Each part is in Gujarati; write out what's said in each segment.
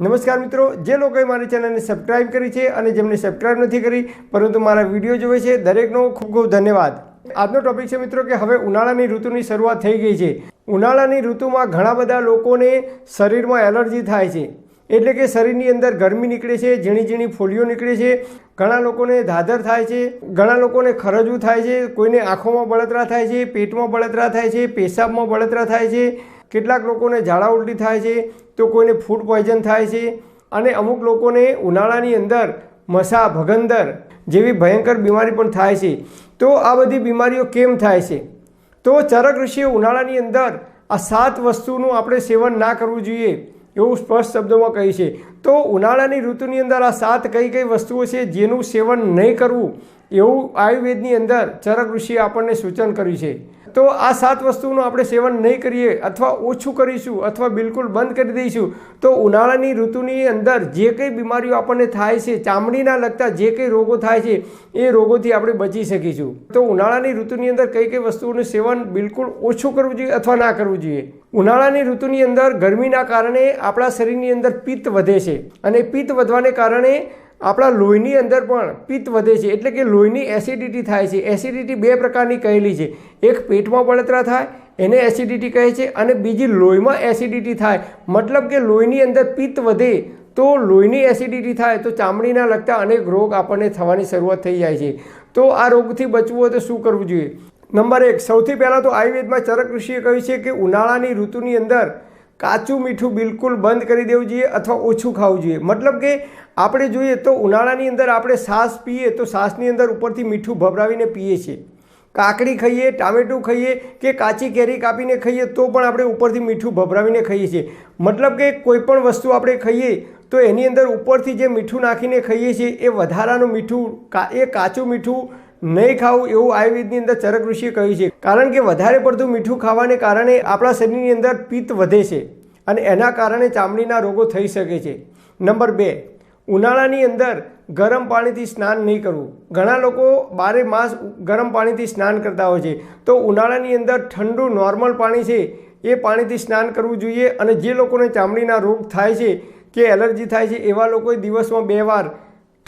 નમસ્કાર મિત્રો, જે લોકોએ મારી ચેનલને સબસ્ક્રાઇબ કરી છે અને જેમને સબસ્ક્રાઇબ નથી કરી પરંતુ મારા વિડીયો જોવે છે દરેકનો ખૂબ ખૂબ ધન્યવાદ। આજનો ટોપિક છે મિત્રો કે હવે ઉનાળાની ઋતુની શરૂઆત થઈ ગઈ છે। ઉનાળાની ઋતુમાં ઘણા બધા લોકોને શરીરમાં એલર્જી થાય છે, એટલે કે શરીરની અંદર ગરમી નીકળે છે, ઝીણી ઝીણી ફોલ્લીઓ નીકળે છે, ઘણા લોકોને ધાધર થાય છે, ઘણા લોકોને ખરજવું થાય છે, કોઈને આંખોમાં બળતરા થાય છે, પેટમાં બળતરા થાય છે, પેશાબમાં બળતરા થાય છે, કેટલાક લોકોને ઝાડા ઉલટી થાય છે, તો કોઈને ફૂડ પોઈઝન થાય છે અને અમુક લોકોને ઉનાળાની અંદર મસા ભગંદર જેવી ભયંકર બીમારી પણ થાય છે। તો આ બધી બીમારીઓ કેમ થાય છે? તો ચરક ઋષિએ ઉનાળાની અંદર આ 7 વસ્તુનું આપણે સેવન ના કરવું જોઈએ એવું સ્પષ્ટ શબ્દોમાં કહ્યું છે। તો ઉનાળાની ઋતુની અંદર આ 7 કઈ કઈ વસ્તુઓ છે જેનું સેવન નહીં કરવું એવું આયુર્વેદની અંદર ચરક ઋષિએ આપણને સૂચન કર્યું છે। તો આ 7 વસ્તુનું આપણે સેવન નહીં કરીએ અથવા ઓછું કરીશું અથવા બિલકુલ બંધ કરી દઈશું તો ઉનાળાની ઋતુની અંદર જે કંઈ બીમારીઓ આપણને થાય છે, ચામડીના લગતા જે કંઈ રોગો થાય છે એ રોગોથી આપણે બચી શકીશું। તો ઉનાળાની ઋતુની અંદર કઈ કઈ વસ્તુઓનું સેવન બિલકુલ ઓછું કરવું જોઈએ અથવા ના કરવું જોઈએ? ઉનાળાની ઋતુની અંદર ગરમીના કારણે આપણા શરીરની અંદર પિત્ત વધે છે અને પિત્ત વધવાને કારણે આપણા લોહીની અંદર પણ પિત્ત વધે છે, એટલે કે લોહીની એસિડિટી થાય છે। એસિડિટી 2 પ્રકારની કહેલી છે, એક પેટમાં બળતરા થાય એને એસિડિટી કહે છે અને બીજી લોહીમાં એસિડિટી થાય, મતલબ કે લોહીની અંદર પિત્ત વધે તો લોહીની એસિડિટી થાય તો ચામડીના લગતા અનેક રોગ આપણને થવાની શરૂઆત થઈ જાય છે। તો આ રોગથી બચવું હોય તો શું કરવું જોઈએ? નંબર 1, સૌથી પહેલાં તો આયુર્વેદમાં ચરક ઋષિએ કહ્યું છે કે ઉનાળાની ઋતુની અંદર કાચું મીઠું બિલકુલ બંધ કરી દેવું જોઈએ અથવા ઓછું ખાવું જોઈએ। મતલબ કે આપણે જોઈએ તો ઉનાળાની અંદર આપણે છાશ પીએ તો છાશની અંદર ઉપરથી મીઠું ભભરાવીને પીએ છીએ, કાકડી ખાઈએ, ટામેટું ખાઈએ કે કાચી કેરી કાપીને ખાઈએ તો પણ આપણે ઉપરથી મીઠું ભભરાવીને ખાઈએ છીએ। મતલબ કે કોઈ પણ વસ્તુ આપણે ખાઈએ તો એની અંદર ઉપરથી જે મીઠું નાખીને ખાઈએ છીએ એ વધારાનું મીઠું, એ કાચું મીઠું નહીં ખાવું એવું આયુર્વેદની અંદર ચરક ઋષિએ કહ્યું છે। કારણ કે વધારે પડતું મીઠું ખાવાને કારણે આપણા શરીરની અંદર પિત્ત વધે છે અને એના કારણે ચામડીના રોગો થઈ શકે છે। નંબર 2, ઉનાળાની અંદર ગરમ પાણીથી સ્નાન નહીં કરવું। ઘણા લોકો 12 માસ ગરમ પાણીથી સ્નાન કરતા હોય છે, તો ઉનાળાની અંદર ઠંડુ નોર્મલ પાણી છે એ પાણીથી સ્નાન કરવું જોઈએ। અને જે લોકોને ચામડીના રોગ થાય છે કે એલર્જી થાય છે એવા લોકોએ દિવસમાં 2 વાર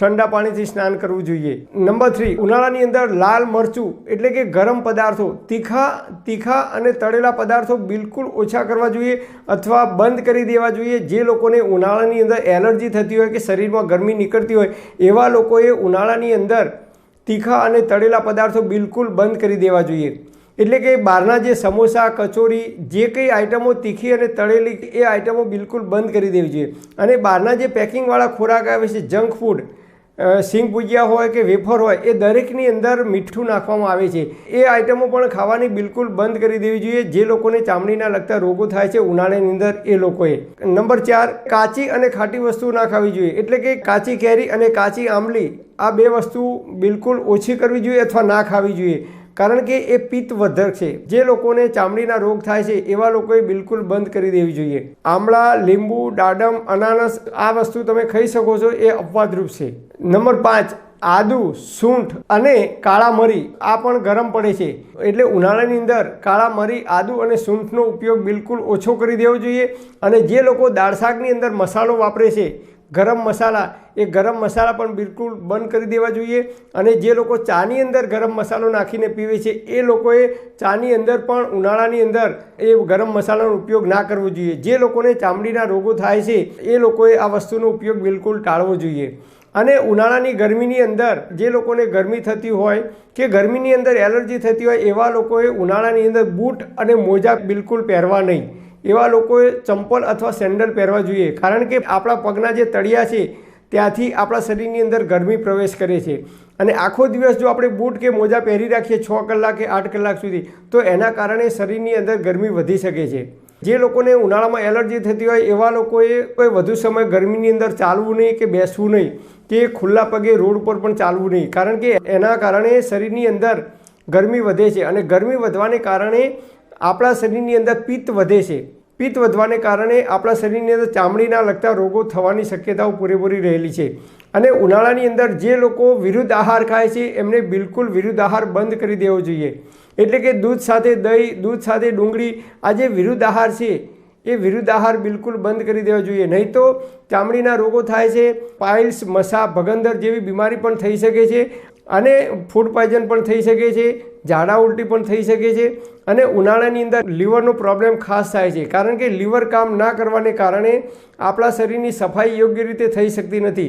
ઠંડા પાણીથી સ્નાન કરવું જોઈએ। નંબર 3, ઉનાળાની અંદર લાલ મરચું એટલે કે ગરમ પદાર્થો, તીખા અને તળેલા પદાર્થો બિલકુલ ઓછા કરવા જોઈએ અથવા બંધ કરી દેવા જોઈએ। જે લોકોને ઉનાળાની અંદર એલર્જી થતી હોય કે શરીરમાં ગરમી નીકળતી હોય એવા લોકોએ ઉનાળાની અંદર તીખા અને તળેલા પદાર્થો બિલકુલ બંધ કરી દેવા જોઈએ। એટલે કે બહારના જે સમોસા, કચોરી, જે કંઈ આઈટમો તીખી અને તળેલી એ આઈટમો બિલકુલ બંધ કરી દેવી જોઈએ। અને બહારના જે પેકિંગવાળા ખોરાક આવે છે, જંક ફૂડ, સિંગ ભુજિયા હોય કે વેફર હોય, એ દરેકની અંદર મીઠું નાખવામાં આવે છે, એ આઈટમો પણ ખાવાની બિલકુલ બંધ કરી દેવી જોઈએ જે લોકોને ચામડીના લગતા રોગો થાય છે ઉનાળાની અંદર એ લોકોએ। નંબર 4, કાચી અને ખાટી વસ્તુ ના ખાવી જોઈએ, એટલે કે કાચી કેરી અને કાચી આંબલી આ 2 વસ્તુ બિલકુલ ઓછી કરવી જોઈએ અથવા ના ખાવી જોઈએ, કારણ કે એ પિત્તવર્ધક છે। જે લોકોને ચામડીના રોગ થાય છે એવા લોકોએ બિલકુલ બંધ કરી દેવી જોઈએ। આમળા, લીંબુ, દાડમ, અનાનસ આ વસ્તુ તમે ખાઈ શકો છો, એ અપવાદરૂપ છે। નંબર 5, આદુ, સૂંઠ અને કાળા મરી આ પણ ગરમ પડે છે, એટલે ઉનાળાની અંદર કાળા મરી, આદુ અને સૂંઠનો ઉપયોગ બિલકુલ ઓછો કરી દેવો જોઈએ। અને જે લોકો દાળ શાકની અંદર મસાલો વાપરે છે, ગરમ મસાલા, એ ગરમ મસાલા પણ બિલકુલ બંધ કરી દેવા જોઈએ। અને જે લોકો ચાની અંદર ગરમ મસાલો નાખીને પીવે છે એ લોકોએ ચાની અંદર પણ ઉનાળાની અંદર એ ગરમ મસાલાનો ઉપયોગ ના કરવો જોઈએ। જે લોકોને ચામડીના રોગો થાય છે એ લોકોએ આ વસ્તુનો ઉપયોગ બિલકુલ ટાળવો જોઈએ। અને ઉનાળાની ગરમીની અંદર જે લોકોને ગરમી થતી હોય કે ગરમીની અંદર એલર્જી થતી હોય એવા લોકોએ ઉનાળાની અંદર બૂટ અને મોજા બિલકુલ પહેરવા નહીં। એવા લોકોએ ચંપલ અથવા સેન્ડલ પહેરવા જોઈએ, કારણ કે આપણા પગના જે તળિયા છે ત્યાંથી આપણા શરીરની અંદર ગરમી પ્રવેશ કરે છે અને આખો દિવસ જો આપણે બૂટ કે મોજા પહેરી રાખીએ 6 કલાક કે 8 કલાક સુધી તો એના કારણે શરીરની અંદર ગરમી વધી શકે છે। જે લોકોને ઉનાળામાં એલર્જી થતી હોય એવા લોકોએ કોઈ વધુ સમય ગરમીની અંદર ચાલવું નહીં કે બેસવું નહીં કે ખુલ્લા પગે રોડ પર પણ ચાલવું નહીં, કારણ કે એના કારણે શરીરની અંદર ગરમી વધે છે અને ગરમી વધવાને કારણે આપણા શરીરની અંદર પિત્ત વધે છે। પિત્ત વધવાને કારણે આપણા શરીરની અંદર ચામડીના લગતા રોગો થવાની શક્યતાઓ પૂરેપૂરી રહેલી છે। અને ઉનાળાની અંદર જે લોકો વિરુદ્ધ આહાર ખાય છે એમને બિલકુલ વિરુદ્ધ આહાર બંધ કરી દેવો જોઈએ। એટલે કે દૂધ સાથે દહીં, દૂધ સાથે ડુંગળી, આ જે વિરુદ્ધ આહાર છે એ વિરુદ્ધ આહાર બિલકુલ બંધ કરી દેવા જોઈએ, નહીં તો ચામડીના રોગો થાય છે, પાઇલ્સ, મસા, ભગંદર જેવી બીમારી પણ થઈ શકે છે અને ફૂડ પોઈઝન પણ થઈ શકે છે, ઝાડા ઉલટી પણ થઈ શકે છે અને ઉનાળાની અંદર લીવરનો પ્રોબ્લેમ ખાસ થાય છે, કારણ કે લીવર કામ ના કરવાને કારણે આપણા શરીરની સફાઈ યોગ્ય રીતે થઈ શકતી નથી.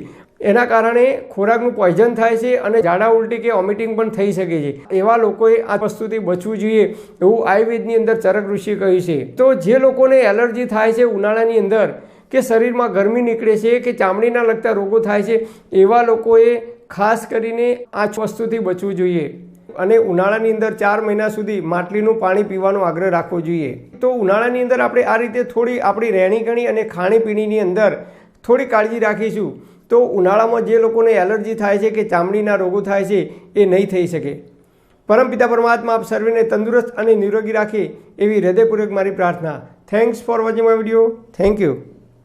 એના કારણે ખોરાકનું પોઈઝન થાય છે અને ઝાડા ઉલટી કે વોમિટિંગ પણ થઈ શકે છે. એવા લોકોએ આ વસ્તુથી બચવું જોઈએ એવું આયુર્વેદની અંદર ચરક ઋષિએ કહ્યું છે. તો જે લોકોને એલર્જી થાય છે ઉનાળાની અંદર, કે શરીરમાં ગરમી નીકળે છે, કે ચામડીના લગતા રોગો થાય છે, એવા લોકોએ ખાસ કરીને આ વસ્તુથી બચવું જોઈએ અને ઉનાળાની અંદર 4 મહિના સુધી માટલીનું પાણી પીવાનો આગ્રહ રાખવો જોઈએ. તો ઉનાળાની અંદર આપણે આ રીતે થોડી આપણી રહેણીકરણી અને ખાણીપીણીની અંદર થોડી કાળજી રાખીશું તો ઉનાળામાં જે લોકોને એલર્જી થાય છે કે ચામડીના રોગો થાય છે એ નહીં થઈ શકે. પરમપિતા પરમાત્મા આપ સર્વેને તંદુરસ્ત અને નિરોગી રાખે એવી હૃદયપૂર્વક મારી પ્રાર્થના. Thanks for watching my video. Thank you.